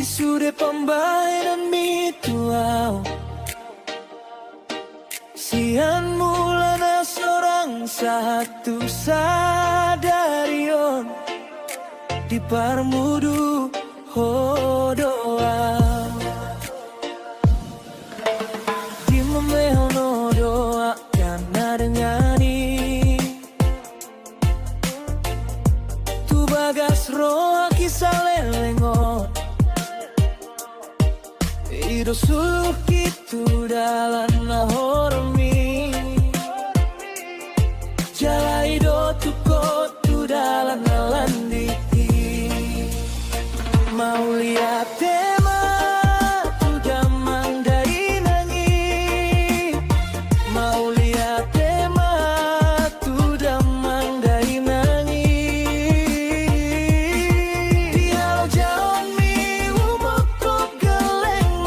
sudah pembainan mituau sian mulana seorang satu sadarion di parmudu hodoa di memehono doa karena dengani tu bagas roa kisah lelengon Ido suluh kitu dalam nahormi Jala ido tu kotu dalam nalandiki Mau lihat tema tu damang dari nangi Mau lihat tema tu damang dari nangi Dia jauh mi umokok geleng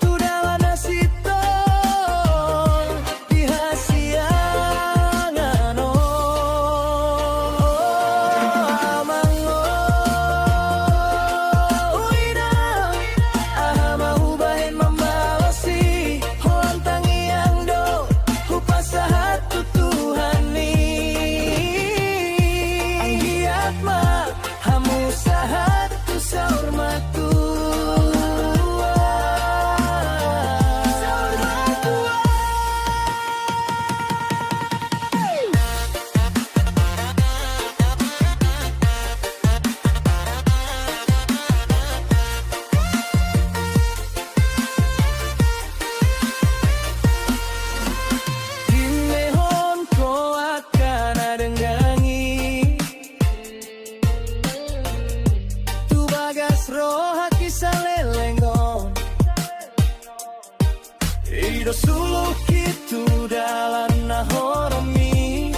tu dalam nasi tol di hasiangan amango uida ahama ubahin membalasi hoan tangiang do upasa hatu Tuhani anggiat ma hamu sahatu saurmatu Dimehon ko akan adenggangi Tu bagas roha kisah lelengon Ido suluh kitu dalam nahormi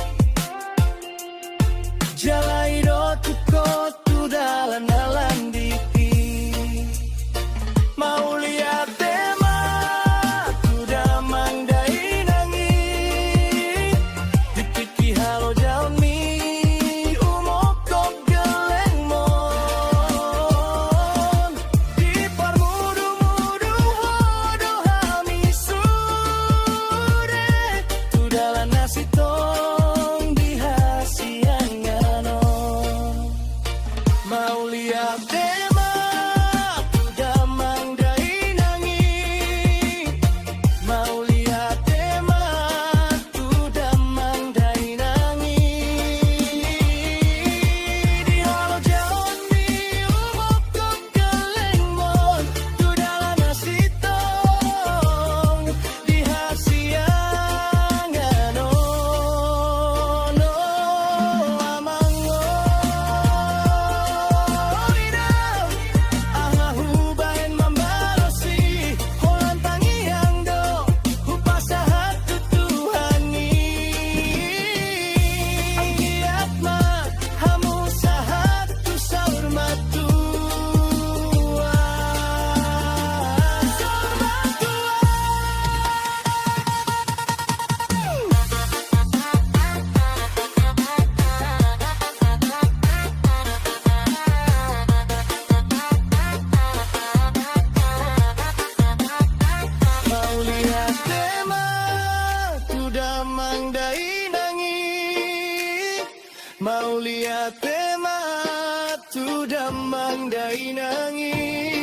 Jala ido tu kotu dalam nalandiki Mau lihat tema tu damang dai nangi Dipiki halo jalmi umokok geleng mon Di parmudu-mudu hodo hami sude Tu dalam nasi tong di hasiangano Mau lihat tema tu damang dai nangi Mau lihat tema tu damang dai nangi Di halo jalan mi umokok geleng mon Tu dalam nasi tong di hasiangano no amango Inam ahahu bahen membalasi holan tangiang do upasa hatu Tuhani anggiat ma hamu sahatu saurmatu Mau lihat tema tu damang dai nangi Mau lihat tema tu damang dai nangi